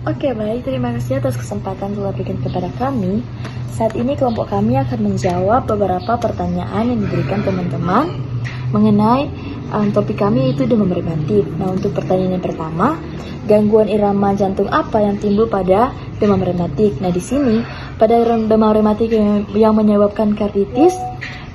Oke, baik. Terima kasih atas kesempatan telah berikan kepada kami. Saat ini kelompok kami akan menjawab beberapa pertanyaan yang diberikan teman-teman mengenai topik kami, itu demam rematik. Nah, untuk pertanyaan yang pertama, gangguan irama jantung apa yang timbul pada demam rematik? Nah, di sini pada demam rematik yang menyebabkan karditis,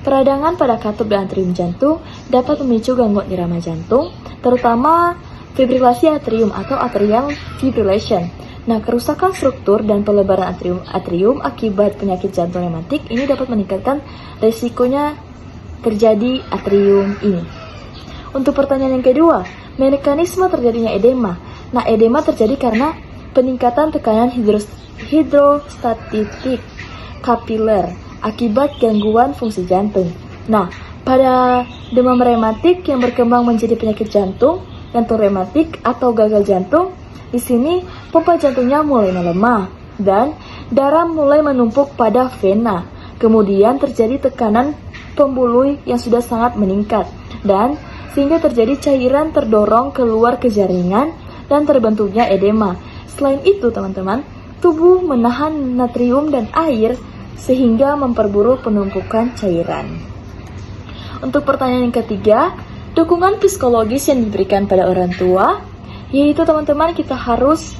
peradangan pada katup dan atrium jantung dapat memicu gangguan irama jantung, terutama fibrilasi atrium atau atrial fibrillation. Nah, kerusakan struktur dan pelebaran atrium akibat penyakit jantung rematik ini dapat meningkatkan resikonya terjadi atrium ini. Untuk pertanyaan yang kedua, mekanisme terjadinya edema. Nah, edema terjadi karena peningkatan tekanan hidrostatik kapiler akibat gangguan fungsi jantung. Nah, pada demam rematik yang berkembang menjadi penyakit jantung rematik atau gagal jantung, di sini pompa jantungnya mulai melemah dan darah mulai menumpuk pada vena. Kemudian terjadi tekanan pembuluh yang sudah sangat meningkat dan sehingga terjadi cairan terdorong keluar ke jaringan dan terbentuknya edema. Selain itu, teman-teman, tubuh menahan natrium dan air sehingga memperburuk penumpukan cairan. Untuk pertanyaan yang ketiga, dukungan psikologis yang diberikan pada orang tua, yaitu teman-teman kita harus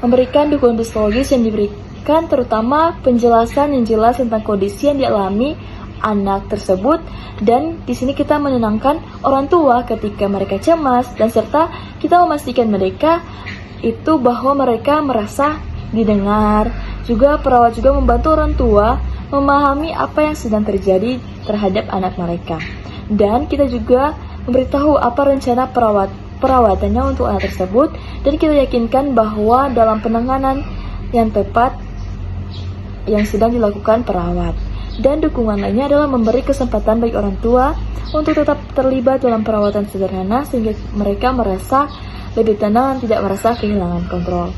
memberikan dukungan psikologis yang diberikan, terutama penjelasan yang jelas tentang kondisi yang dialami anak tersebut, dan di sini kita menenangkan orang tua ketika mereka cemas, dan serta kita memastikan mereka itu bahwa mereka merasa didengar. Juga perawat juga membantu orang tua memahami apa yang sedang terjadi terhadap anak mereka, dan kita juga memberitahu apa rencana perawatannya untuk anak tersebut, dan kita yakinkan bahwa dalam penanganan yang tepat yang sedang dilakukan perawat. Dan dukungan lainnya adalah memberi kesempatan bagi orang tua untuk tetap terlibat dalam perawatan sederhana sehingga mereka merasa lebih tenang dan tidak merasa kehilangan kontrol.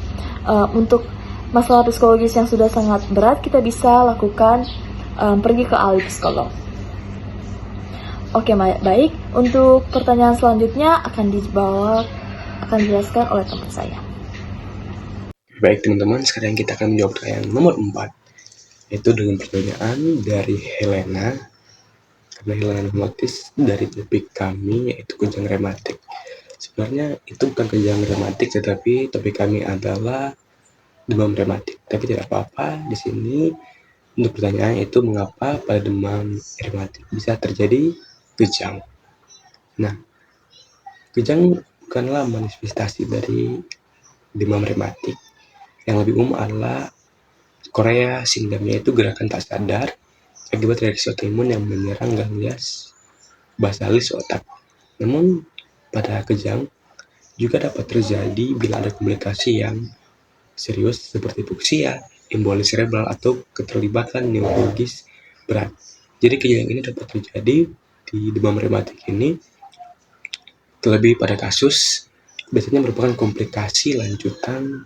Untuk masalah psikologis yang sudah sangat berat, kita bisa lakukan pergi ke ahli psikolog. Oke, baik. Untuk pertanyaan selanjutnya akan dijelaskan oleh teman saya. Baik teman-teman, sekarang kita akan menjawab pertanyaan nomor 4, yaitu dengan pertanyaan dari Helena. Karena Helena notis dari topik kami yaitu kejang rematik. Sebenarnya itu bukan kejang rematik, tetapi topik kami adalah demam rematik. Tapi tidak apa-apa, di sini untuk pertanyaan itu mengapa pada demam rematik bisa terjadi kejang. Nah, kejang bukanlah manifestasi dari demam rematik. Yang lebih umum adalah Korea sindrom, yaitu gerakan tak sadar akibat reaksi autoimun yang menyerang ganglia basalis otak. Namun pada kejang juga dapat terjadi bila ada komplikasi yang serius seperti hipoksia, emboli cerebral, atau keterlibatan neurologis berat. Jadi kejang ini dapat terjadi di demam rematik ini, terlebih pada kasus biasanya merupakan komplikasi lanjutan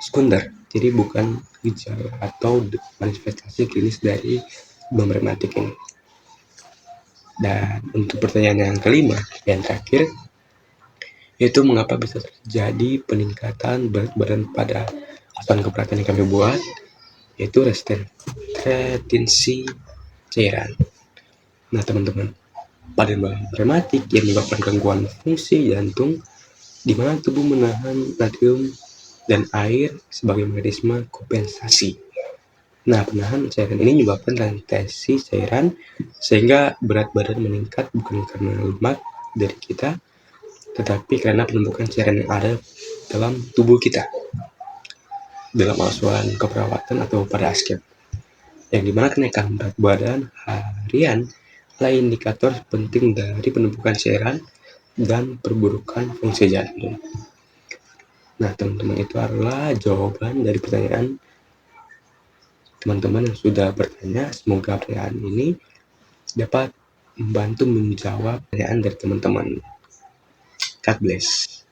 sekunder. Jadi bukan gejala atau manifestasi klinis dari demam rematik ini. Dan untuk pertanyaan yang kelima, yang terakhir, yaitu mengapa bisa terjadi peningkatan berat badan pada asuhan keberatan yang kami buat, yaitu retensi cairan. Nah teman-teman, pada demam rematik yang menyebabkan gangguan fungsi jantung, di mana tubuh menahan natrium dan air sebagai mekanisme kompensasi. Nah, penahan cairan ini menyebabkan retensi cairan sehingga berat badan meningkat bukan karena lemak dari kita, tetapi karena penumpukan cairan yang ada dalam tubuh kita dalam asuhan keperawatan atau pada ASKEP, yang dimana kenaikan berat badan harian adalah indikator penting dari penumpukan cairan dan perburukan fungsi jantung. Nah teman-teman, itu adalah jawaban dari pertanyaan teman-teman yang sudah bertanya. Semoga pertanyaan ini dapat membantu menjawab pertanyaan dari teman-teman. God bless.